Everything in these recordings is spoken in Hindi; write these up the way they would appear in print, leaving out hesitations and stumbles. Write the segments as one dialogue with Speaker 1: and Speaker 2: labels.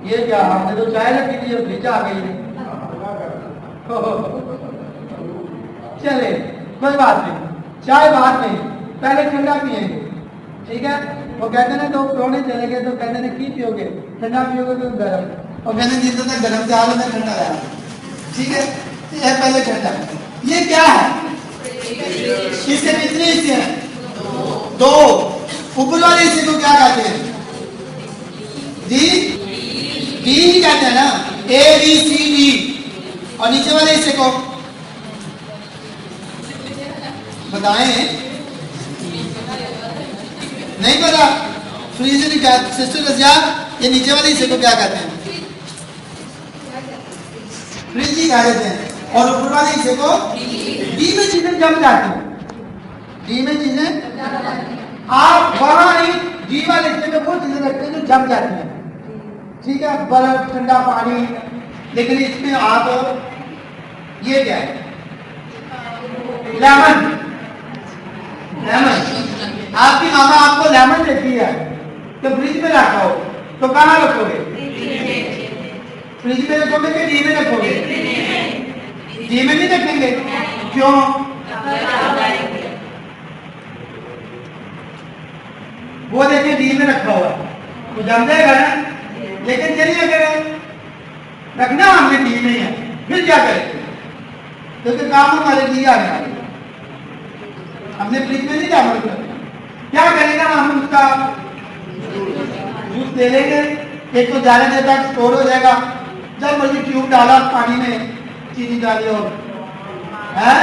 Speaker 1: ये क्या, हमने तो चाय रखी थी और फ्रिज आ गई है। चले कोई बात नहीं, चाय बाद में, पहले ठंडा पिएंगे, ठीक है। वो कहते ना दो प्रोने चले गए तो कहते ना की पियोगे, ठंडा पियोगे तो गर्म, और कहते जितना तक गर्म से आलो में ठंडा रहा, ठीक है। ये पहले ठंडा, ये क्या है, इसके कितने हिस्से हैं, दो। ऊपर वाले हिस्से को क्या कहते हैं, डी, डी ही कहते हैं ना, ए बी सी डी। और नीचे वाले हिस्से को बताएं, नहीं पता, फ्रीज सिस्टर रजिया, ये नीचे वाले हिस्से को क्या कहते हैं, फ्रिज ही कह देते हैं। और ऊपर वाले हिस्से को डी में चीजें जम जाती हैं, डी में चीजें आप वहां ही डी वाले हिस्से में वो चीजें रखते हैं जो जम जाती हैं, ठीक है, बर्फ ठंडा पानी। लेकिन इसमें आप ये क्या है, लेमन, लेमन। आपकी मामा आपको लेमन देती है तो फ्रिज में रखा हो तो कहाँ रखोगे, फ्रिज में रखोगे कि डी में रखोगे, डी में नहीं रखेंगे, क्यों, वो देखिए डी में रखा हुआ तो जम जाएगा ना। लेकिन चलिए अगर रखना हमने डी में है फिर क्या करेंगे, क्योंकि काम हमारे दिया है, हमने फ्रिज में नहीं डाल करना। क्या करेगा, हम उसका जूस दे लेंगे, एक तो ज्यादा देर तक स्टोर हो जाएगा, जब मर्जी ट्यूब डाला पानी में चीनी डाली और है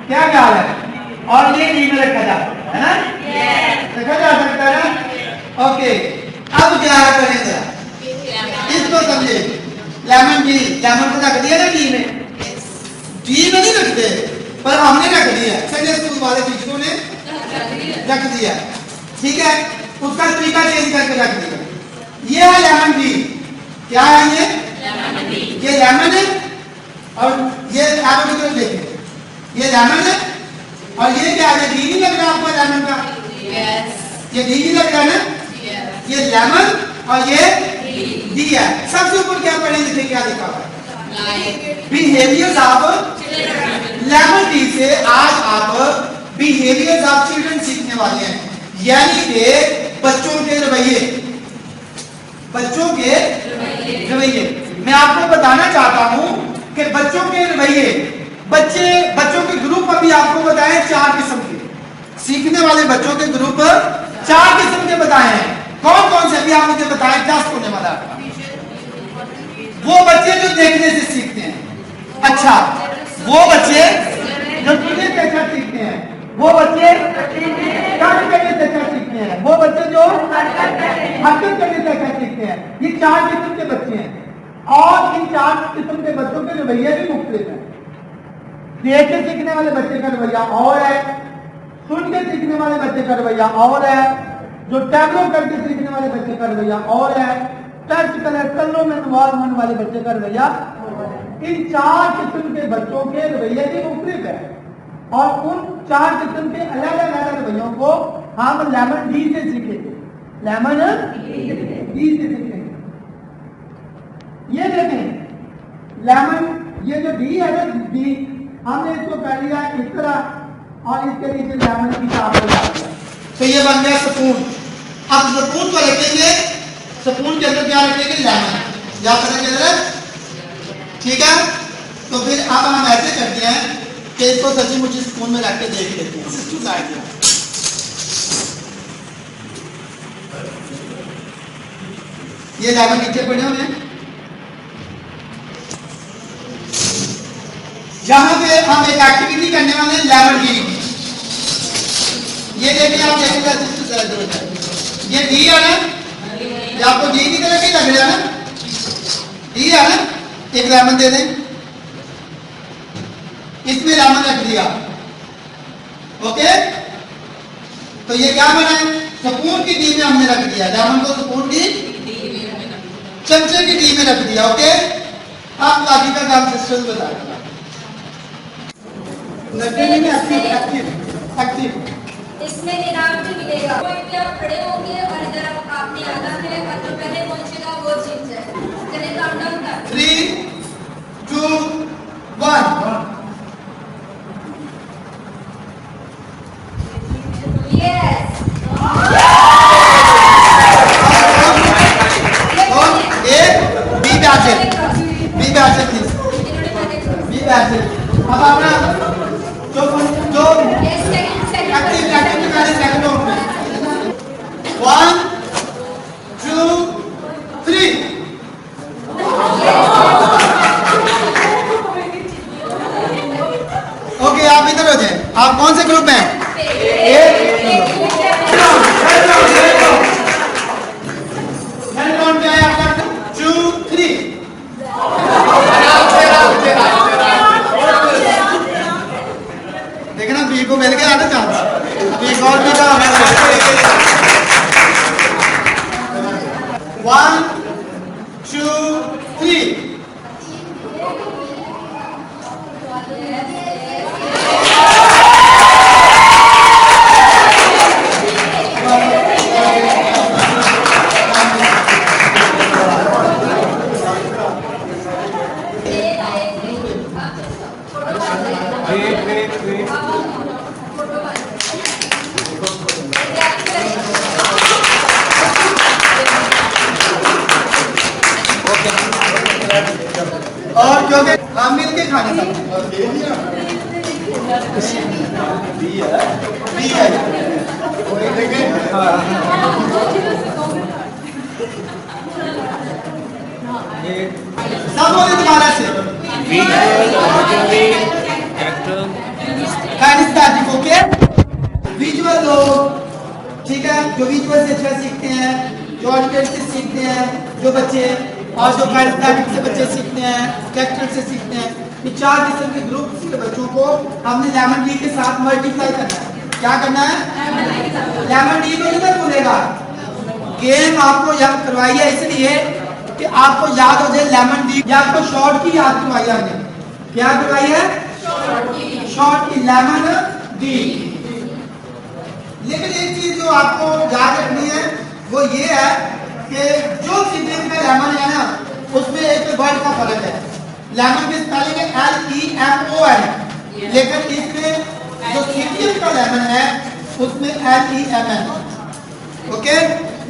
Speaker 1: क्या ख्याल है, और ये डी में रखा जाता है ना, रखा जा सकता है ना। ओके, अब क्या करेंगे, इसको समझे, लेमन डी, लेमन को रख दिया ना डी में, डी में नहीं रखते पर हमने रख दिया, संडे स्कूल वाले टीचरों ने रख दिया, ठीक है। उसका तरीका चेंज करके रख दिया। ये है लेमन डी, क्या है ये लेमन है, और ये आप देखें, ये लेमन है, और ये क्या है, डी नहीं लग रहा आपको लेमन का, ये डी नहीं लग रहा ना, ये लेमन और ये डी है। सबसे ऊपर क्या पढ़े लिखे, क्या लिखा हुआ है, बिहेवियर्स ऑफ लेमन डी से आज आप बिहेवियर्स ऑफ चिल्ड्रन सीखने वाले हैं, यानी कि बच्चों के रवैये, बच्चों के रवैये। मैं आपको बताना चाहता हूं कि बच्चों के रवैये, बच्चों के ग्रुप अभी आपको बताए 4 किस्म के, सीखने वाले बच्चों के ग्रुप 4 किस्म के बताए हैं। कौन कौन से अभी आप मुझे बताएं, 10 होने वाला। वो बच्चे जो देखने से सीखते हैं, अच्छा वो बच्चे जो सुनने से अच्छा सीखते हैं, वो बच्चे काम करने से अच्छा सीखते हैं, वो बच्चे जो हरकत करने से अच्छा सीखते हैं। ये 4 किस्म के बच्चे हैं, और इन 4 किस्म के बच्चों के रवैये भी मुख्तलिफ हैं। देख के सीखने वाले बच्चे का रवैया और है, सुन के सीखने वाले बच्चे का रवैया और है, जो टैबलो करके सीखने वाले बच्चे का रवैया और है, टच कलरों में इन्वॉल्व होने वाले बच्चे का रवैया। इन 4 किस्म के बच्चों के रवैये भी मुख्तलिफ है, और उन 4 किस्म के अलग अलग रवैयों को हम लेमन डी से सीखेंगे, लेमन डी से सीखेंगे। ये देखें लेमन, ये जो डी है ना, डी हमने इसको कर लिया इस तरह, और इसके नीचे लेमन की चाप लगा दिया, तो ये बन गया स्पून। अब स्पून को रखेंगे, स्पून के अंदर क्या रखेंगे, लेमन, या पता चल रहा है, ठीक है। तो फिर अब हम ऐसे करते हैं कि इसको सच्ची मुच्ची स्पून में रख के देख लेते हैं। ये लेमन नीचे पड़े हुए हैं, यहां पे हम एक एक्टिविटी करने वाले हैं लेमन डी। ये देखिए, आप देखिएगा, ये डी है ना, ये आपको डी की तरह नहीं लग रहा है ना, डी है ना, एक लेमन दे दें, इसमें लेमन रख दिया, ओके। तो ये क्या बना है, स्पून की डी में हमने रख दिया, लेमन को स्पून की चमचे की डी में रख दिया, ओके। अब बाकी का काम सिस्टम बताएगा।
Speaker 2: इसमें इनाम भी मिलेगा, कोई भी आप खड़े होंगे और इधर आपने आधा मिलेगा तो पहले पहुंचेगा वो जीत जाएगा।
Speaker 1: 3, 2, 1.
Speaker 2: Yes.
Speaker 1: और एक बी बैचेट, बी बैचेट प्लीज, बी बैचेट। अब अपना जो
Speaker 2: Yes, second.
Speaker 1: एक्टिव निकाले सेकंड राउंड में। 1, 2, 3। ओके, आप इधर हो जाए। आप कौन से ग्रुप में हैं? पे आए आपका 2, 3। देखना बी को मिल गया ना चांस, एक और भी था। 1, 2, 3। और क्योंकि हम मिल के खाने सकते सब बोले दोबारा से। Kinaesthetic, okay. विजुअल लोग, ठीक है, जो विजुअल से अच्छा सीखते हैं, जो ऑडिटरी से सीखते हैं जो बच्चे, और जो काइनेस्थेटिक से बच्चे सीखते हैं, टेक्सचर से सीखते हैं, ये चार किस्म के ग्रुप के बच्चों को हमने लेमन टी के साथ मल्टीप्लाई करना है। क्या करना है? लेमन टी तो नहीं भूलेगा। गेम आपको याद करवाई है इसलिए कि आपको याद हो जाए लेमन टी। या आपको शॉर्ट की याद करवाई है हमने। क्या करवाई है? शॉर्ट की, लेमन टी। लेकिन एक चीज जो आपको याद रखनी है वो ये है कि जो सीपीएम का लेमन है ना, उसमें एक वर्ड का फर्क है। लेमन की स्पेलिंग है LEMON, लेकिन इसमें जो सीपीएम का लेमन है उसमें LEMN। ओके,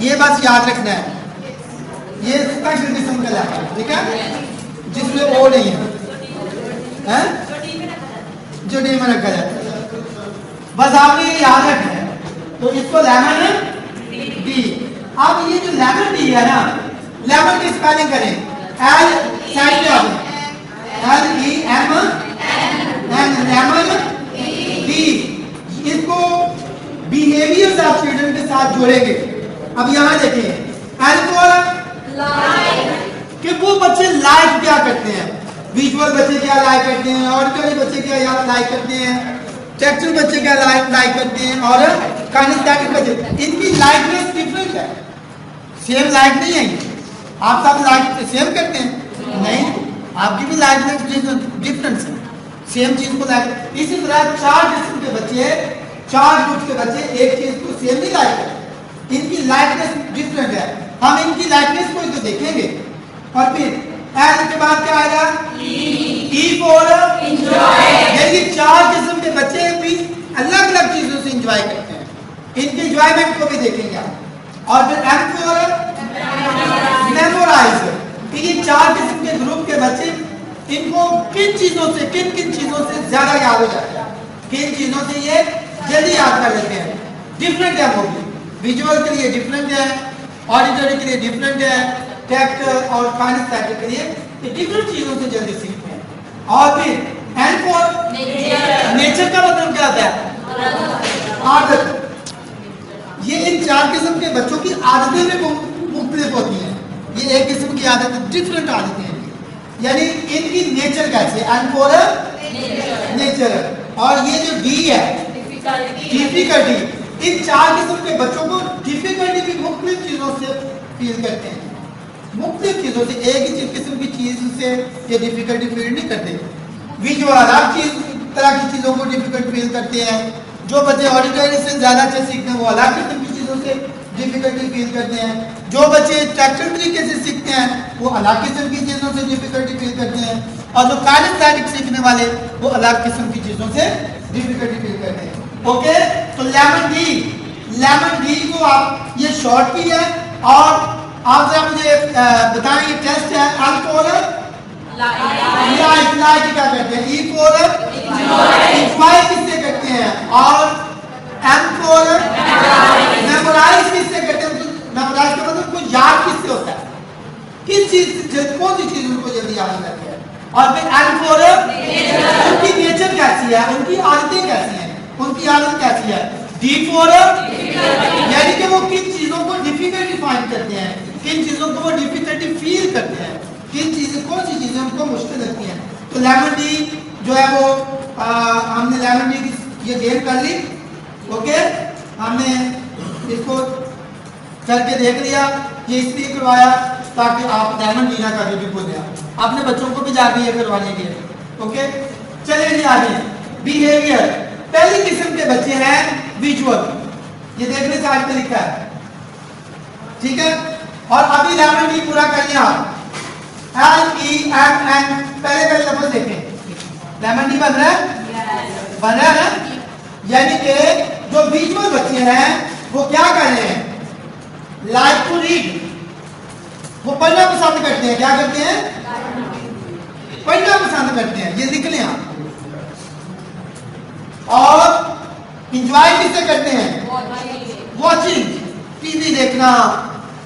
Speaker 1: ये बस याद रखना है। ये स्पेशल किस्म का लेमन, ठीक है, जिसमें ओ नहीं है, जो डी में रखा जाता है। बस आपने ये याद रखना है। तो इसको लेमन डी। अब ये जो लेमन डी है ना, लेमन की स्पेलिंग करें, L साइड पे आओ, LEMN, लेमन डी। इसको बिहेवियर्स ऑफ चिल्ड्रन के साथ जोड़ेंगे। अब यहाँ देखिए, अल्कोहल कि वो बच्चे लाइक क्या करते हैं। विजुअल बच्चे क्या लाइक करते हैं, ऑडिटरी बच्चे क्या लाइक करते हैं, टेक्सचुअल बच्चे क्या लाइक करते हैं, और काइनेस्थेटिक बच्चे, इनकी लाइकनेस डिफरेंट है। सेम लाइक नहीं है। आप सब लाइक सेम करते हैं? नहीं, आपकी भी लाइकनेस डिफरेंट है। सेम चीज को लाइक, इसी तरह चार किस्म के बच्चे, चार ग्रुप के बच्चे एक चीज को सेम नहीं लाइक करते। इनकी लाइकनेस डिफरेंट है। हम इनकी लाइकनेस को तो देखेंगे। और फिर एल के बाद क्या आएगा? E for enjoy. चार किस्म के बच्चे भी अलग अलग चीजों से एंजॉय करते हैं। इनके एंजॉयमेंट को भी देखेंगे आप। और फिर एम फॉर मेमोराइज। ये चार किस्म के ग्रुप के बच्चे, इनको किन चीजों से, किन किन चीजों से ज्यादा याद हो जाता है, किन चीजों से ये जल्दी याद कर लेते हैं। डिफरेंट है वो भी, विजुअल के लिए डिफरेंट है, ऑडिटरी के लिए डिफरेंट है, टेक्स्ट और काइनेस्थेटिक के लिए ये डिफरेंट चीजों से जल्दी सीखते हैं। और फिर एन फॉर नेचर का मतलब क्या होता है? आदत। ये इन चार किस्म के बच्चों की आदतें भी मुख्तलिफ होती हैं। ये एक किस्म की आदत, डिफरेंट आदतें हैं, यानी इनकी नेचर कैसे, एन फॉर नेचर। और ये जो डी है, डिफिकल्टी, इन चार किस्म के बच्चों को डिफिकल्टी भी मुख्तलिफ चीजों से फील करते हैं। मुख्तलिफ चीजों से, एक ही किस्म की चीज से ये डिफिकल्टी फील नहीं करते। विजुअल अलग चीज, तरह की चीजों को डिफिकल्ट फील करते हैं। जो बच्चे ऑडिटरी से ज्यादा अच्छे सीखते हैं वो अलग किस्म की चीजों से डिफिकल्टी फील करते हैं। जो बच्चे ट्रैक्टर तरीके से सीखते हैं वो अलग किस्म की चीज़ों से डिफिकल्टी फील करते हैं, और जो काइनेस्थेटिक सीखने वाले वो अलग किस्म की चीज़ों से डिफिकल्टी फील करते हैं। ओके, तो लेमन डी को आप ये शॉर्ट की है, और आप जरा मुझे बताएं ये टेस्ट है अल्कोहल लाइट क्या करते हैं, ई को इंजॉय किससे करते हैं, और एम को मेमोराइज किससे करते हैं। मेमोराइज का मतलब कुछ याद किससे होता है, किस चीज कौन सी चीज उनको जल्दी याद रहती है। और फिर एम को उनकी नेचर कैसी है, उनकी आदतें कैसी हैं, उनकी आदत कैसी है। डी फोर यानी कि वो किन चीजों को डिफिकल्टी फाइंड करते हैं, किन चीजों को वो डिफिकल्टी फील करते हैं, किन चीजें कौन सी चीजें उनको मुश्किल लगती हैं। तो लेमन डी जो है वो हमने लेमन डी की ये गेम कर ली। ओके, हमने इसको करके देख लिया, ये इसलिए करवाया ताकि आप लेमन डी ना कभी भी भूल जाए, अपने बच्चों को भी जाके ये करवाने के लिए। ओके, चलिए जी आगे बिहेवियर। पहली किस्म के बच्चे हैं विजुअल, ये देखने से आज पे लिखा है, ठीक है। और अभी लेमन डी पूरा कर लिया, LEMN पहले लफ्ज देखें, लेमन डी बन रहा है, बन रहा है ना। यानी कि जो विजुअल बच्चे हैं वो क्या कर रहे हैं, लाइक टू रीड, वो पढ़ना पसंद करते हैं। क्या करते हैं, पढ़ना पसंद करते हैं, ये लिख लें आप। और इंजॉय किससे करते हैं, वॉचिंग, टीवी देखना,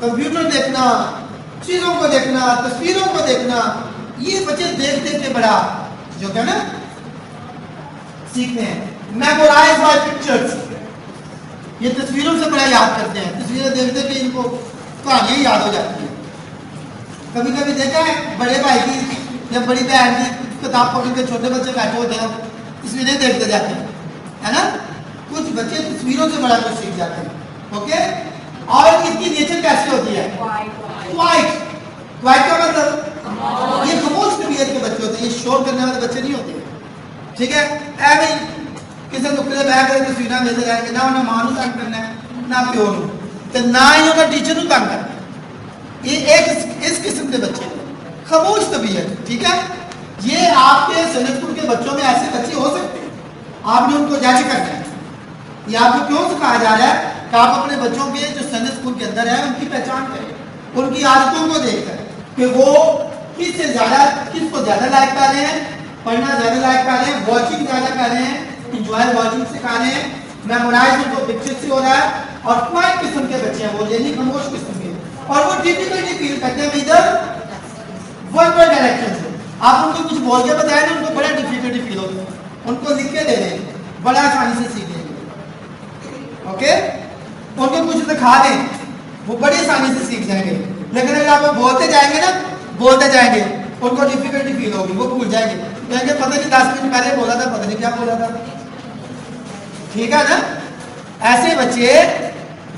Speaker 1: कंप्यूटर देखना, चीजों को देखना, तस्वीरों को देखना। ये बच्चे देख देख के बड़ा जो क्या ना सीखते हैं। मेमोराइज बाय पिक्चर्स, ये तस्वीरों से बड़ा याद करते हैं, तस्वीरें देख देख के इनको कहानियां याद हो जाती है। कभी कभी देखा है बड़े भाई की या बड़ी बहन की किताब पकड़ के छोटे बच्चे बैठे होते हैं, तस्वीरें देखते जाते हैं, है ना। कुछ बच्चे तस्वीरों से बड़ा कुछ सीख जाते हैं। ओके, और इसकी नेचर कैसी होती है, क्वाइट का मतलब ये खामोश तबीयत के बच्चे होते हैं, ये शोर करने वाले बच्चे नहीं होते, ठीक है। ऐसे किसी नुकरे बैठ कर तस्वीरें मिलते जाएंगे, ना उन्हें मां को तंग करना है ना प्यो को, ना ही उन्हें टीचर को तंग करना है। ये एक इस किस्म के बच्चे खामोश तबीयत, ठीक है। ये आपके सनतपुर के बच्चों में ऐसे बच्चे हो सकते हैं, आपने उनको जज करना है। ये आपको क्यों सिखाया जा रहा है कि आप अपने बच्चों के जो संडे स्कूल के अंदर है उनकी पहचान करें, उनकी आदतों को देखकर कि वो किससे ज्यादा, किसको ज्यादा लाइक कर रहे हैं, पढ़ना ज्यादा लाइक कर रहे हैं, वॉचिंग ज्यादा कर रहे हैं, इंजॉय वॉचिंग से कर रहे हैं, मेमोराइज उनको पिक्चर से हो रहा है। और क्वाइट किस्म के बच्चे हैं वो, यानी खामोश किस्म के, और वो डिफिकल्टी फील करते हैं इधर वर्बल डायरेक्शन से। आप उनको कुछ बोल के बताएं ना, उनको बड़ा डिफिकल्टी फील होता है, उनको लिख के दे दें, बड़ा आसानी से सीख लेंगे। ओके, उनको कुछ दिखा दें, वो बड़ी आसानी से सीख जाएंगे। लेकिन अगर आप बोलते जाएंगे ना, बोलते जाएंगे, उनको डिफिकल्टी फील होगी, वो भूल जाएंगे, कहेंगे पता नहीं 10 मिनट पहले बोला था, पता नहीं क्या बोला था, ठीक है ना। ऐसे बच्चे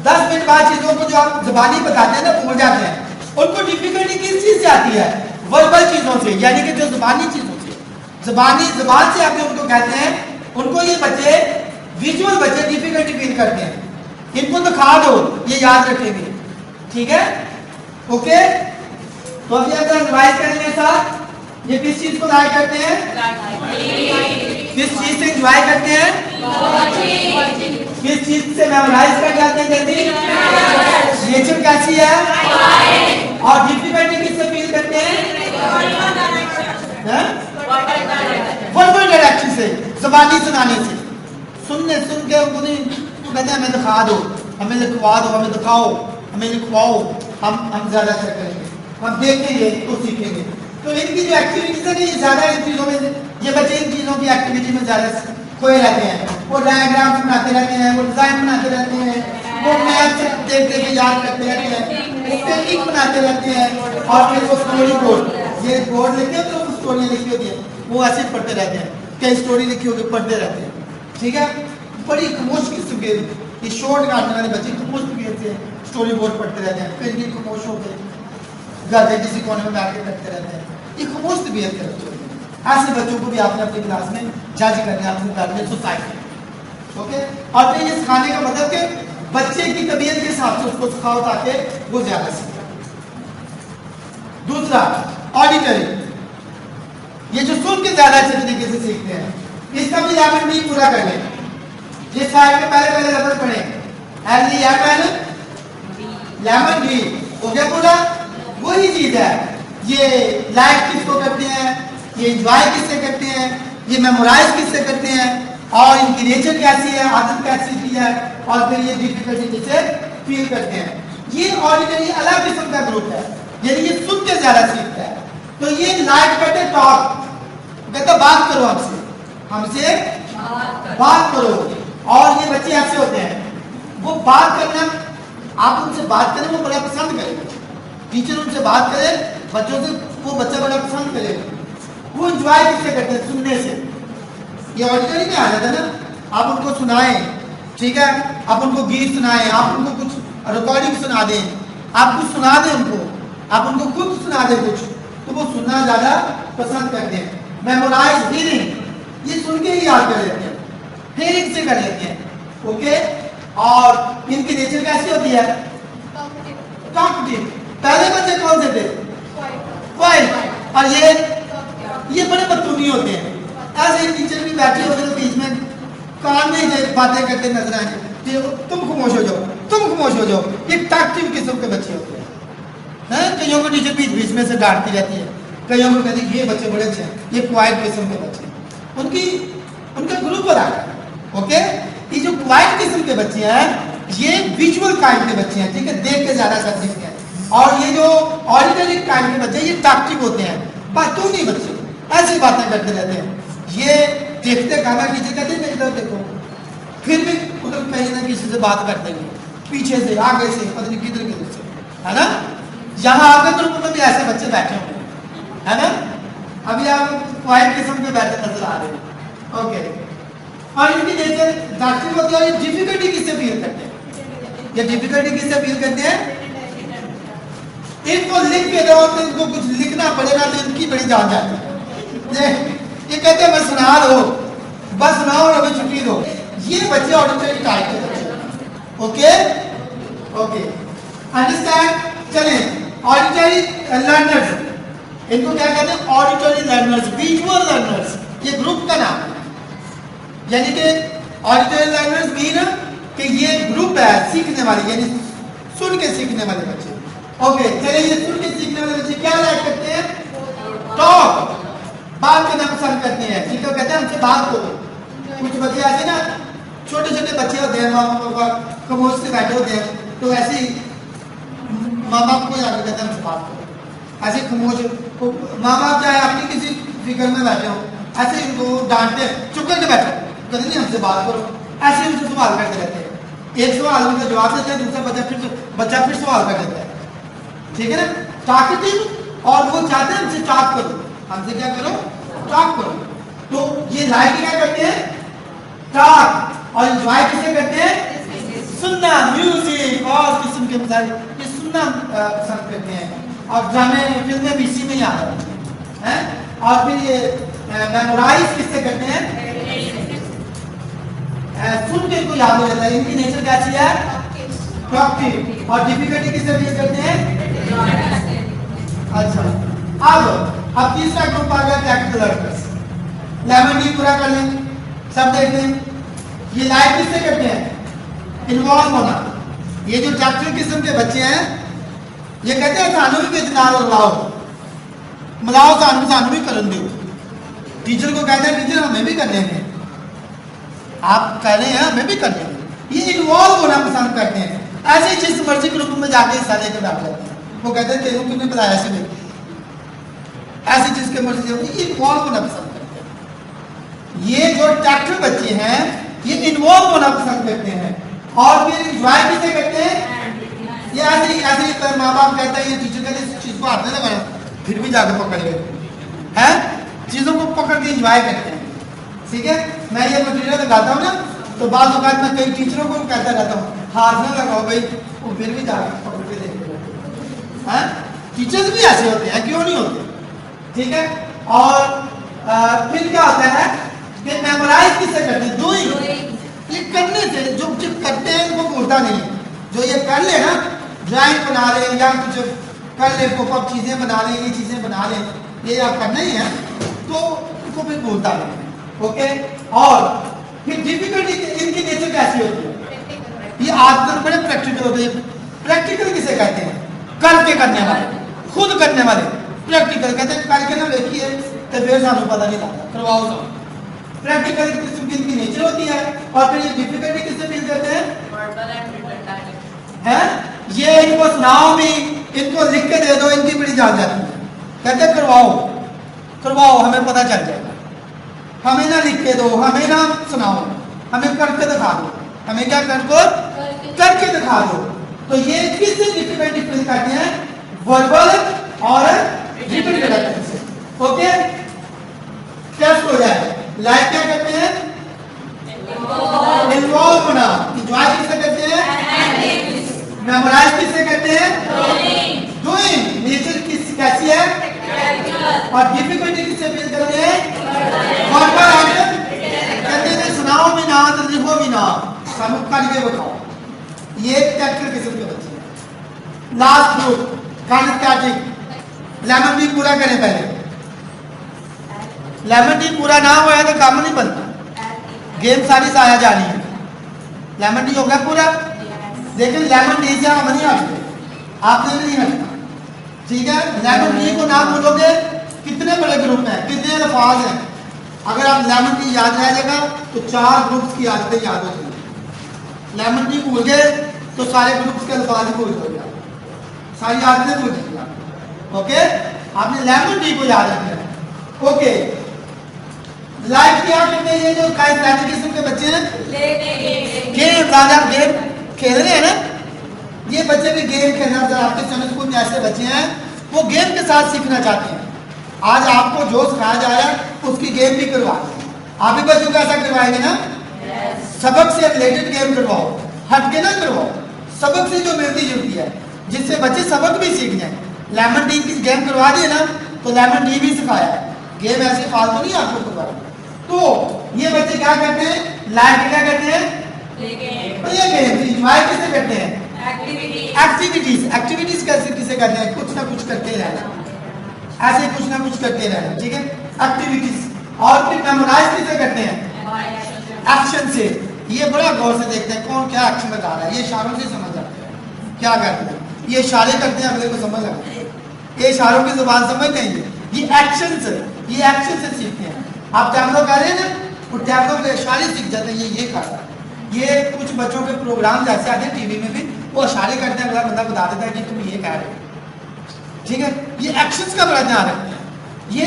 Speaker 1: 10 मिनट बाद चीजों को जो आप जुबानी बताते हैं ना भूल जाते हैं। उनको डिफिकल्टी किस चीज से आती है, वर्बल चीजों से, यानी कि जो जुबानी चीजों से, जुबान से आप उनको कहते हैं, उनको ये बच्चे विजुअल बच्चे डिफिकल्टी फील करते हैं। इनको दिखा दो, ये याद रखेंगे, ठीक है। ओके, तो अभी अगर रिवाइज करने साथ, ये किस चीज को लाइक करते हैं, किस चीज से एंजॉय करते हैं, किस चीज से मेमोराइज कर जाते हैं जल्दी, नेचर कैसी है, और डिफिकल्टी किससे फील करते हैं, वर्बल डायरेक्शन से, जुबानी सुनाने से। सुन के उनको नहीं कहते हमें दिखा दो, हमें लिखवा दो, हमें दिखाओ, हमें लिखवाओ, हम ज्यादा अच्छा करेंगे, हम देखेंगे तो सीखेंगे। तो इनकी जो एक्टिविटीज है ये ज्यादा इन चीजों में, ये बच्चे इन चीजों की एक्टिविटी में ज्यादा खोए रहते हैं। वो डायग्राम्स बनाते रहते हैं, वो डिजाइन बनाते रहते हैं, वो मैथ देख देख के याद करते रहते हैं, पेंटिंग बनाते रहते हैं, और फिर वो स्टोरी बोर्ड, ये बोर्ड लिखे तो स्टोरियाँ लिखी होती है, वो ऐसे पढ़ते रहते हैं, कई स्टोरी लिखी होती है, पढ़ते रहते हैं, ठीक है। बड़ी खामोश किस्म के ये शॉर्ट काटने वाले बच्चे खामोश तबीयत से स्टोरी बोर्ड पढ़ते रहते हैं, फिर ये खामोश होकर घर के किसी कोने में बैठ के करते रहते हैं, ये खामोश तबीयत के बच्चे होते हैं। ऐसे बच्चों को भी आपने अपनी क्लास में जज करना है, अपने घर में, सोसाइटी में। ओके, और फिर ये सिखाने का मतलब कि बच्चे की तबीयत के हिसाब से उसको सिखाओ ताकि वो ज्यादा सीखे। दूसरा ऑडिटरी, ये जो सुन के ज्यादा अच्छे तरीके से सीखते हैं, इसका भी लेमन भी पूरा कर लें। ये साइड के पहले पहले लफ्ज पढ़े, एल लेमन लेमन भी हो गया पूरा। वही चीज है, ये लाइक किसको करते हैं, ये एंजॉय किससे करते हैं, ये मेमोराइज किससे करते हैं, और इनकी नेचर कैसी है, आदत कैसी की है, और फिर ये डिफिकल्टी किससे फील करते हैं। ये ऑडिटरी अलग किस्म का ग्रुप है, यानी ये सुन के ज्यादा सीखता है। तो ये लाइक करते टॉक, कहते बात करो हमसे, हमसे बात करो। और ये बच्चे ऐसे होते हैं, वो बात करना, आप उनसे बात करें वो बड़ा पसंद करेंगे। टीचर उनसे बात करे बच्चों से, वो बच्चा बड़ा पसंद करेगा। वो एंजॉय किससे करते हैं, सुनने से। ये ऑडिटरी में आ जाता है ना, आप उनको सुनाएं, ठीक है, आप उनको गीत सुनाएं, आप उनको कुछ रिकॉर्डिंग सुना दें, आप कुछ सुना दें उनको, आप उनको खुद सुना दें कुछ, तो वो सुनना ज्यादा पसंद करते हैं। मेमोराइज हीरिंग, ये सुन के ही याद कर लेते हैं, हीरिंग से कर लेते हैं। ओके, और इनकी नेचर कैसी होती है, टॉकटिव। पहले बच्चे कौन से थे, क्वाइट, और ये बड़े बदतमीज होते हैं। ऐसे टीचर भी बैठे होते हैं बीच में, कान में बातें करते नजर आएंगे, तुम खामोश हो जाओ, तुम खामोश हो जाओ। ये टॉकटिव किस्म के बच्चे होते हैं। कईयों को टीचर बीच बीच में से डांटती रहती है, कईयों को कहती है ये बच्चे बड़े अच्छे हैं, ये क्वाइट किस्म के बच्चे हैं। उनका ग्रुप अलग है। ओके, ये जो क्वाइट किस्म के बच्चे हैं, ये विजुअल काइंड के बच्चे हैं, ठीक है, देख के ज्यादा कर सकते हैं। और ये जो ऑडिटरी काइंड के बच्चे, ये टॉकटिव होते हैं, बातूनी बच्चे, ऐसी बातें करते रहते हैं। ये देखते खाना टीचर कहते हैं इधर देखो, फिर भी उधर कहीं ना किसी से बात करते हैं, पीछे से, आगे से, पता नहीं किधर किधर से, है ना। यहाँ आपके ग्रुप में भी ऐसे बच्चे बैठे होंगे, है ना। अभी आप क्वाइट किस्म के बैठे नजर आ रहे हैं। ओके, और इनकी नेचर टॉकटिव होती है। और ये डिफिकल्टी किससे फील करते हैं, ये डिफिकल्टी किससे फील करते हैं, इनको लिख के दो तो इनको कुछ लिखना पड़ेगा तो इनकी बड़ी जान जाती है। ये कहते हैं बस सुना दो, बस सुनाओ और अभी छुट्टी दो। ये बच्चे ऑडिटरी टाइप के बच्चे। Okay okay, understand. चलें, ऑडिटरी लर्नर्स, इनको क्या कहते हैं, ऑडिटरी लर्नर्स, विजुअल लर्नर्स, ये ग्रुप का नाम है। यानी कि ऑडिटरी लर्नर्स मीन कि ये ग्रुप है सीखने वाले, यानी सुन के सीखने वाले बच्चे। ओके, चलिए, ये सुन के सीखने वाले बच्चे क्या लाइक करते हैं, टॉक, बात करना पसंद करते हैं, ठीक है, कहते हैं हमसे बात करो। कुछ बच्चे ऐसे ना, छोटे छोटे बच्चे होते हैं, माँ बाप खामोश से बैठे होते हैं, तो ऐसे माँ बाप को जाकर कहते हैं हमसे बात करो। ऐसे खामोश माँ बाप चाहे अपनी किसी फिक्र में बैठे हो, ऐसे इनको डांटते हैं, चुप करके बैठो, कहते नहीं हमसे बात करो। ऐसे उनसे सवाल करते रहते हैं, एक सवाल उनका जवाब देते हैं, दूसरा बच्चा फिर सवाल कर देता है, ठीक है ना, टॉकटिव। और वो चाहते हैं हमसे टॉक करो, हमसे क्या करो, टॉक करो। तो ये लाइक क्या करते हैं, टॉक, और एंजॉय किसे करते हैं, सुनना, म्यूजिक और किस्म के मसाले, ये सुनना पसंद करते हैं। और ड्रामे फिल्में भी इसी में ही आ रही हैं। और फिर ये मेमोराइज किससे करते हैं, सुन के इनको याद हो जाता है। इनकी नेचर कैसी है, टॉकटिव। और डिफिकल्टी किससे फील करते हैं, अच्छा। अब तीसरा ग्रुप आ गया टैक्टिकल लर्नर्स। लेमन डी पूरा कर लें, सब देख लें। ये लाइक किससे करते हैं, इन्वॉल्व होना। ये जो टैक्टिकल किस्म के बच्चे हैं, ये कहते हैं सानू भी नाल मिलाओ, सानू भी करन दो। टीचर को कहते हैं टीचर हमें भी कर लेंगे, आप कह रहे हैं हमें भी कर लेंगे। ये इन्वॉल्व होना पसंद करते हैं। ऐसे जिस मर्जी ग्रुप में जाके हिस्सा लेकर बैठ जाते हैं, वो कहते हैं तेरू किसने बताया ऐसे, ऐसी चीज के मर्जी ये इन्वॉल्व होना पसंद करते हैं। ये जो टैक्टिव बच्चे हैं, ये इन्वॉल्व होना पसंद करते हैं। और फिर एंजॉय किसे करते हैं, ये ऐसे माँ बाप कहता है, ये टीचर कहते हैं इस चीज को हाथ नहीं लगाना, फिर भी जाकर पकड़ लेते हैं, चीजों को पकड़ के एंजॉय करते हैं। ठीक है, मैं ये मटेरियल लगाता हूँ ना, तो बाद औकात मैं कई टीचरों को कहता रहता हूँ हाथ ना लगाओ भाई, वो फिर भी जाकर पकड़ के देखते हैं। टीचर्स भी ऐसे होते हैं, क्यों नहीं होते, ठीक है। और फिर क्या होता है कि मेमोराइज किससे करते हैं, डूइंग, ये करने से जो करते हैं वो भूलता नहीं है। जो ये कर ले ना, ड्राइंग बना ले या कुछ कर ले, पॉपअप चीजें बना ले, ये चीजें बना ले, ये आप करना ही है, तो उनको फिर भूलता नहीं है। ओके, और फिर डिफिकल्टी इनकी नेचर कैसी होती है? ये आजकल बड़े प्रैक्टिकल होते हैं। प्रैक्टिकल किसे कहते हैं? करके करने वाले, खुद करने वाले प्रैक्टिकल कहते हैं। करके ना देखिए तो फिर सानू पता नहीं लगता, करवाओ सब। प्रैक्टिकल किस्म की इनकी नेचर होती है। और फिर ये डिफिकल्टी किससे फील करते हैं? है ये इनको सुनाओ भी, इनको लिख के दे दो, इनकी बड़ी जान जाती है। कहते हैं करवाओ करवाओ, हमें पता चल जाएगा, हमें ना लिख के दो, हमें ना सुनाओ, हमें करके दिखा दो, हमें क्या करके दिखा दो। तो ये किससे डिफिकल्टी फील करते हैं? वर्बल और रिटन रिडक्शन से। ओके, टेस्ट हो जाए। लाइक क्या करते हैं? इन्वॉल्व होना। इंजॉय किससे करते हैं? मेमोराइज किससे करते हैं? डूइंग। नेचर कैसी है? और डिफिकल्टी किससे फील करते हैं? वर्बल और कहते हैं सुनाओ भी ना तो लिखो भी ना, सब करके बताओ। ये कैरेक्टर किस्म के बच्चे हैं। Last group kinesthetic. Lemon tea पूरा करें पहले। लेमन टी पूरा ना हुआ है तो काम नहीं बनता। गेम सारी आया जा रही है। लेमन टी हो गया पूरा, लेकिन लेमन टी से हम नहीं हटते, आपने नहीं हटना, ठीक है? लेमन टी को ना बोलोगे, कितने बड़े ग्रुप हैं, कितने अल्फाज हैं। अगर आप लेमन टी याद रह जाएगा तो 4 ग्रुप्स की आदतें याद होती हैं। लेमन टी भूल गए तो सारे ग्रुप्स के अल्फाज भूल जाओगे, सारी आदतें भूल जाएंगे आप। ओके, आपने लेमन टी को याद रखना है। ओके, लाइफ क्या करते हैं? ये जो काइनेस्थेटिक किस्म के बच्चे हैं, गेम राजा गेम खेल रहे हैं ना, ये बच्चे भी गेम खेलना, आपके समय स्कूल में ऐसे बच्चे हैं वो गेम के साथ सीखना चाहते हैं। आज आपको जो सिखाया जाए उसकी गेम भी करवाएं। आप भी बच्चों को ऐसा करवाएंगे ना? सबक से रिलेटेड गेम करवाओ, हट के ना करवाओ, सबक से जो मिलती जुलती है, जिससे बच्चे सबक भी सीख जाए। लेमन टी की गेम करवा दिए ना तो लेमन टी भी सिखाया है, गेम ऐसे फालतू नहीं आपको करवाए। तो ये बच्चे क्या करते हैं? लाइक क्या करते हैं? Play game. एंजॉय किसे करते हैं? एक्टिविटीज कैसे किसे करते हैं? कुछ ना कुछ करते रहना, ऐसे कुछ ना कुछ करते रहना, ठीक है? एक्टिविटीज। और फिर मेमोराइज किसे करते हैं? एक्शन से। ये बड़ा गौर से देखते हैं कौन क्या एक्शन लगा रहा है, ये इशारों से समझ जाते हैं क्या करते हैं। ये इशारे करते हैं, अगले को समझ लगता है, ये इशारों की जुबान समझ नहीं है। ये एक्शन से सीखते हैं। आप टैबलो कह रहे हैं ना, वो टैबलो के इशारे सीख जाते हैं, ये कर रहा है। ये कुछ बच्चों के प्रोग्राम जैसे आते हैं टीवी में भी, वो इशारे करते हैं, अगला बंदा बता देता है कि तुम ये कह रहे हो, ठीक है? ये एक्शंस का बड़ा ध्यान रखते हैं। ये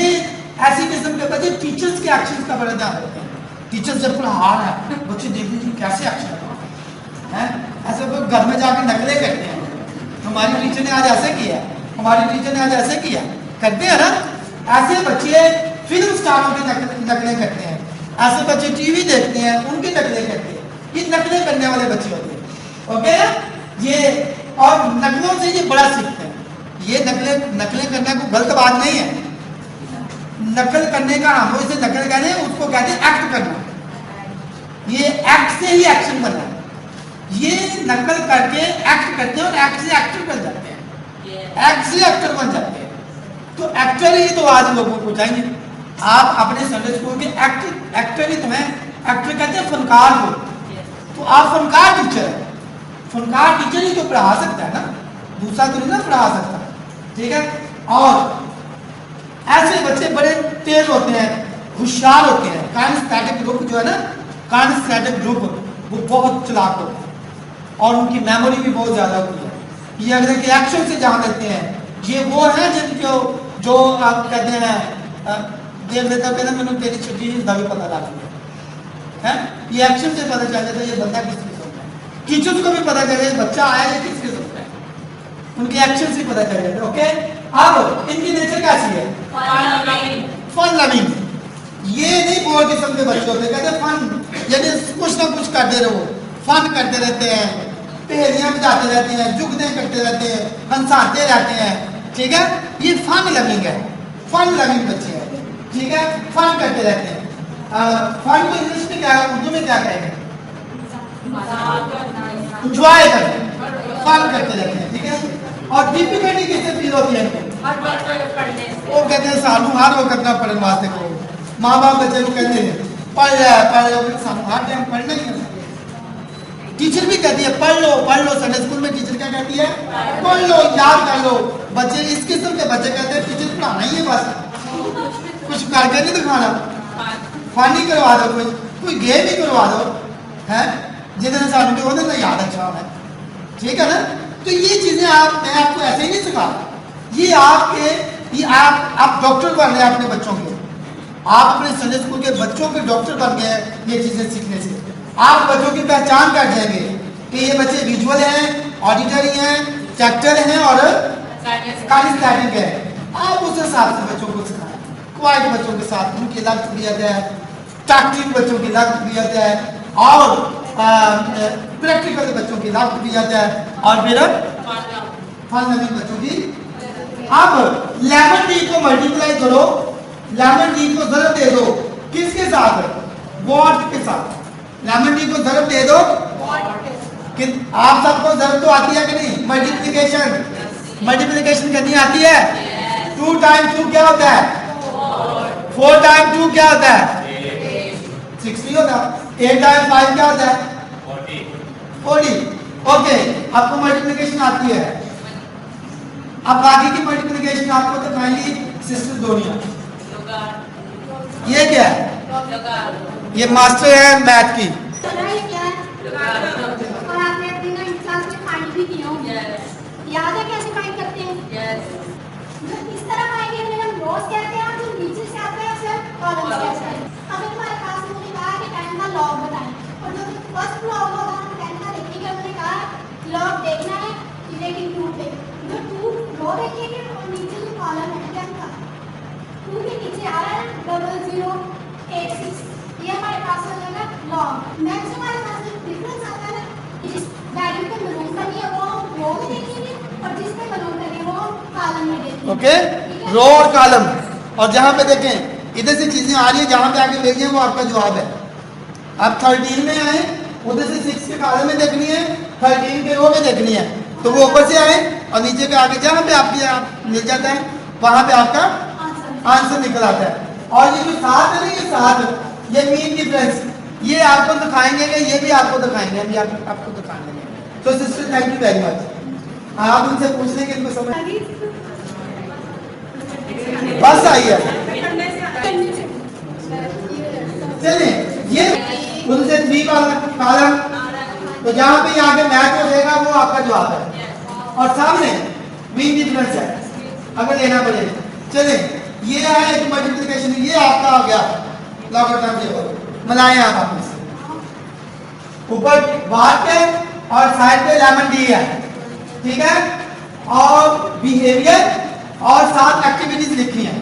Speaker 1: ऐसी किस्म के बच्चे टीचर्स के एक्शंस का बड़ा ध्यान रखते हैं। टीचर जब पढ़ा रहा है, बच्चे देख लीजिए कैसे एक्शन है। ऐसे कोई घर में जाकर नकलें करते हैं, हमारी टीचर ने आज ऐसे किया, हमारी टीचर ने आज ऐसे किया, करते हैं ना? ऐसे बच्चे फिल्म स्टारों की नकलें करते हैं, ऐसे बच्चे टीवी देखते हैं, उनकी नकलें करते हैं। ये नकलें करने वाले बच्चे होते हैं। ओके, ये और नकलों से ये बड़ा सीखते हैं। ये नकलें करना कोई गलत बात नहीं है। नकल करने का हम इसे नकल कहते हैं, उसको कहते हैं एक्ट करना। ये एक्ट से ही एक्शन बना है। ये नकल करके एक्ट करते हैं और एक्ट से एक्टर बन जाते हैं, एक्ट से एक्टर बन जाते हैं। तो एक्टर ही तो आज लोगों को चाहिए। आप अपने संडे स्कूल के एक्टर ही तुम्हें एक्टर कहते हैं, फनकार हो। तो आप फनकार टीचर है, फनकार टीचर ही तो पढ़ा सकता है ना, दूसरा तो नहीं ना पढ़ा सकता, ठीक है? और ऐसे बच्चे बड़े तेज होते हैं, होशियार होते हैं। काइनेस्थेटिक ग्रुप जो है ना, काइनेस्थेटिक ग्रुप वो बहुत चालाक होते हैं और उनकी मेमोरी भी बहुत ज्यादा होती है। ये अगले के एक्शन से जान लेते हैं। ये वो है जिनको जो आप कहते हैं देख लेता पहले मैंने तेरी छुट्टी का भी पता लग है। ये एक्शन से पता चल जाता है ये बंदा किस किस्म का है। टीचर्स को भी पता चल जाए बच्चा आया ये किस किस्म का है, उनके एक्शन से पता चल जाता है। ओके, अब इनकी नेचर कैसी है? Fun loving. ये नहीं बोर किस्म के बच्चे होते, कहते फन यानी कुछ ना कुछ करते रहो, फन करते रहते हैं, पहेलियां बुझाते रहते हैं, जुगते करते रहते हैं, हंसाते रहते हैं, ठीक है? ये फन लविंग है, फन लविंग बच्चे हैं, ठीक है? फन करते रहते हैं। फन को इंग्लिश में क्या, उर्दू में क्या कहेंगे? इंजॉय करते हैं, फन करते रहते हैं, ठीक है। और डिफिकल्टी किससे फील होती है इनको? वो कहते हैं सानू हर वो करना पड़ने वास्ते को माँ बाप बच्चे को कहते हैं पढ़ लो, सानू हर टाइम पढ़ना ही है। टीचर भी कहती है पढ़ लो, संडे स्कूल में टीचर क्या कहती है? पढ़ लो, याद कर लो। बच्चे इस किस्म के बच्चे कहते हैं टीचर पढ़ाना ही है बस, कुछ करके नहीं दिखाना, फन ही करवा दो, कोई गेम ही करवा दो, है जितने सालों के होते ना याद अच्छा है, ठीक है ना। तो ये चीजें मैं आपको ऐसे ही नहीं सिखा, ये आप डॉक्टर बन रहे हैं अपने बच्चों के, आप अपने संडे स्कूल के बच्चों के डॉक्टर बन गए हैं ये चीजें सीखने से। आप बच्चों की पहचान कर जाएंगे कि ये बच्चे विजुअल हैं, ऑडिटरी हैं, चैप्टर हैं और काइनेस्थेटिक है। आप उस हिसाब से बच्चों को सिखाएं, क्वाइट बच्चों के साथ उनकी अलग तबीयत है, टैक्टिव बच्चों की अलग तबीयत है, और प्रैक्टिकल बच्चों की अलग तबीयत है, और फिर फन लर्निंग बच्चों की। अब लेमन टी को मल्टीप्लाई करो, लेमन टी को ज़रब दे दो, किसके साथ? वॉट के साथ। लेमन टी को ज़रब दे दो, कि आप सबको ज़रब तो आती है कि नहीं? मल्टीप्लिकेशन करनी आती है। 2 टाइम 2 क्या होता है? 4 टाइम 2 क्या होता है? 60 होता है। 8 टाइम 5 क्या होता है? 40। ओके, आपको मल्टीप्लिकेशन आती है। अब बाकी की मल्टीप्लिकेशन आपको तो फाइनली सिस्टर दोनिया। ये क्या है? ये मास्टर है मैथ की।
Speaker 2: और आपने अपनी ना क्लास में फाइंड भी किया होगा। याद है कैसे फाइंड करते हैं? इस तरह फाइंड करने में हम रोज कहते हैं, जो नीचे से आते हैं उसे कॉलम कहते हैं। अभी तुम्हारे क्लास में मुझे कहा कि 10 का लॉग बताएं, और जो फर्स्ट लॉग होगा हम 10 का देखने का हमने कहा लॉग देखना है लेकिन 2 पे जो 2 रो देखेंगे और नीचे जो कॉलम है 10 का 2 के नीचे आ रहा है 0086, ये हमारे पास हो जाएगा लॉग। नेक्स्ट हमारे पास जो डिफरेंस आता है ना, जिस वैल्यू पे मलूम करनी है वो हम रो में देखेंगे और जिस पे मलूम करनी है वो हम कॉलम में देखेंगे।
Speaker 1: ओके, रो और कॉलम। और जहां पे देखें इधर से चीजें आ रही है, जहां पे आके भेजिए वो आपका जवाब है। आप 13 में आए, उधर से 6 के कॉलम में देखनी है, 13 के रो में देखनी है, तो वो ऊपर से आए और नीचे पे आके जहां पे आपकी आप मिल जाता है वहां पे आपका आंसर निकल आता है। और ये जो साथ है ना, ये साथ, ये मीन डिफरेंस, ये आपको दिखाएंगे कि ये भी आपको दिखाएंगे, अभी आपको दिखाएंगे। तो sister thank you very much. आप उनसे पूछ लेंगे इनको समझ बस आई है। चलिए, ये उनसे 3 कॉलम, तो जहां पे यहाँ पे मैच हो जाएगा वो आपका जवाब है, और सामने मीन डिफरेंस है अगर लेना पड़ेगा। चलिए, ये है एक मल्टीप्लिकेशन, ये आपका आ गया लॉगरिथम टेबल। मिलाएं आप आपस में, ऊपर बाहर पे और साइड पे लेमन डी है, ठीक है, और बिहेवियर और 7 एक्टिविटीज लिखी है,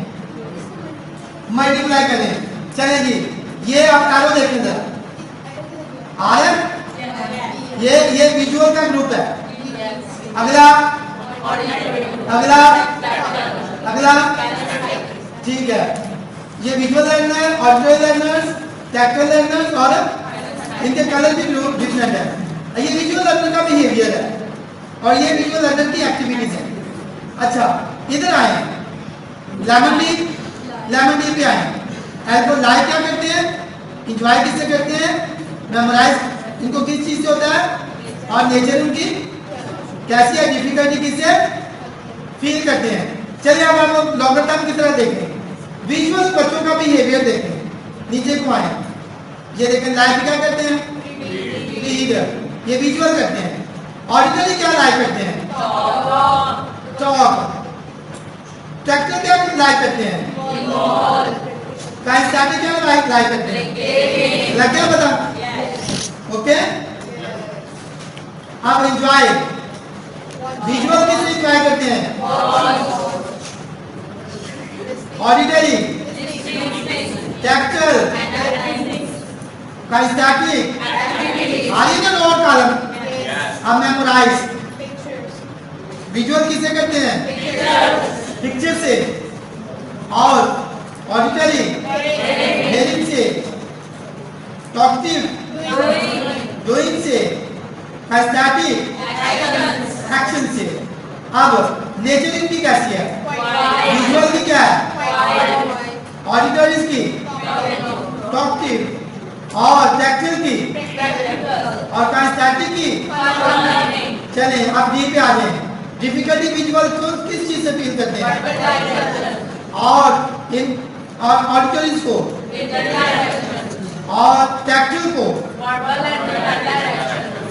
Speaker 1: मल्टीप्लाई करें। चलें जी, ये आप एरो देखें जरा, आ रहा है? ये विजुअल का ग्रुप है। अगला ठीक है, ये visual learner, auditory learners, tactile learners, और इनके कलर भी डिफरेंट है। ये विजुअल लर्नर का बिहेवियर है और ये विजुअल लर्नर की एक्टिविटीज है। अच्छा, इधर आए, लेमन टी पे आए। एल्को लाइक क्या करते हैं? इंजॉय किससे करते हैं? मेमोराइज इनको किस चीज से होता है? और नेचर उनकी कैसी है, डिफिकल्टी किससे फील करते हैं। चलिए अब हम लॉगरिथम की तरह देखें, विजुअल बच्चों का बिहेवियर देखें। नीचे को आए, ये देखें, लाइक क्या करते हैं? रीड, ये विजुअल करते हैं। ऑडिटरी क्या लाइक करते हैं? टॉक। टैक्टाइल क्या लाइक करते हैं? काइनेस्थेटिक क्या लाइक करते हैं? लग गया पता? ओके, अब एंजॉय, विजुअल किसे एंजॉय करते हैं? ऑडिटरी, टैक्टाइल, काइनेस्थेटिक, आगे का लोअर कॉलम। अब मेमोराइज, विजुअल किसे करते हैं? पिक्चर से, और ऑडिटरी हेयरिंग से, टॉकिंग डूइंग से, एस्थेटिक एक्शन से। अब नेचर इनकी कैसी है? विजुअल की क्या है? ऑडिटरी इसकी टॉक्टिव और टैक्टिल की और काइनेस्थेटिक की। चलें अब डी पे आ जाए। डिफिकल्टी विजुअल को किस चीज से फील करते हैं? और इन और ऑडिटरीज को और टैक्टिल को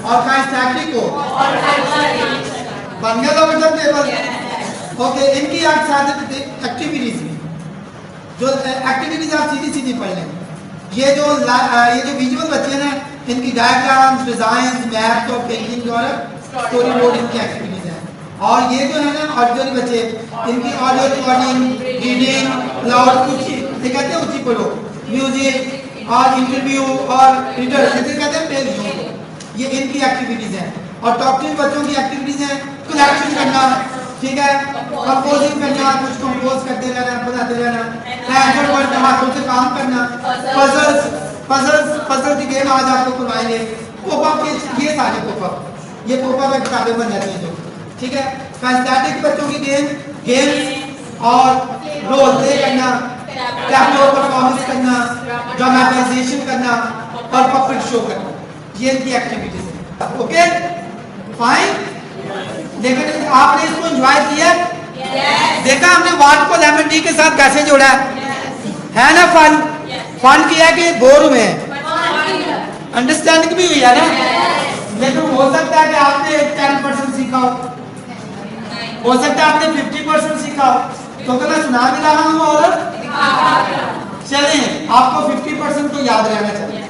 Speaker 1: और काइनेस्थेटिक को। बन गया तो मतलब टेबल। ओके, इनकी आप साथ एक्टिविटीज में जो एक्टिविटीज आप सीधी सीधी पढ़ लें। ये जो विजुअल बच्चे हैं इनकी डायग्राम्स, डिजाइन, मैप्स और पेंटिंग और स्टोरी बोर्ड इनकी एक्टिविटीज हैं। और ये जो है ना ऑडिटरी बच्चे, इनकी ऑडियो रिकॉर्डिंग, रीडिंग, लाउड ऊंची, ये कहते हैं ऊंची पढ़ो, म्यूजिक और इंटरव्यू और रीडर, इसे कहते हैं पेज। ये इनकी एक्टिविटीज हैं। और टॉक्टिव बच्चों की एक्टिविटीज हैं कलेक्शन करना, ठीक है, कंपोजिंग करना, कुछ कंपोज करते रहना, बनाते रहना, हैंड वर्क हाथों से काम करना, पजल्स की गेम आज आपको करवाएंगे। पॉपअप के ये सारे पॉपअप, ये पॉपअप में किताबें बन जाती हैं जो, ठीक है। काइनेस्थेटिक बच्चों की गेम्स और रोल प्ले करना, टैब्लो परफॉर्मेंस करना, ड्रामेटाइजेशन करना और पपेट शो करना, ये इनकी एक्टिविटीज है। Okay fine. लेकिन आपने इसको एंजॉय किया? देखा हमने वाट को लेमन टी के साथ कैसे जोड़ा है ना? फन किया कि बोर हुए हैं? अंडरस्टैंडिंग भी हुई है ना? लेकिन हो सकता है कि आपने 10% सीखा हो सकता है आपने 50% सीखा हो, तो मैं सुना भी रहा हूँ और चलें आपको 50% तो याद रहना चाहिए।